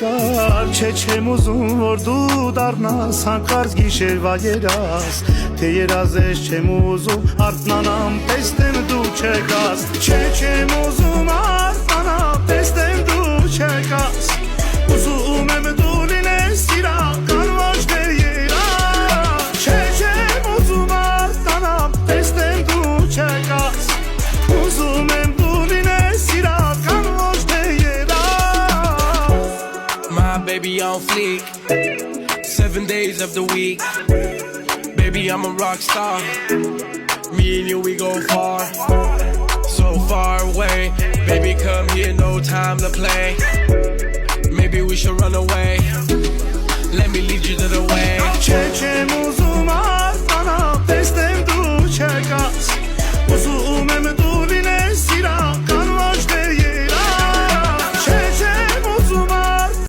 երկար Չէ չեմ ուզում որ դու դառնաս հանկարծ գիշերվա երաս Թե երազես չեմ ուզում արթնանամ տեսնեմ դու չեկաս Չէ չեմ ուզում արթնանամ տեսնեմ դու չեկաս Ուզում եմ դու լինես իրական ոչ թե երաս Չէ չեմ ուզում արթնանամ տեսնեմ դու չեկաս Ուզում եմ դու լինես իրական ոչ թե երաս My baby on fleek 7 days of the week Baby I'm a rock star Me and you we go far So far away Baby come here no time to play Maybe we should run away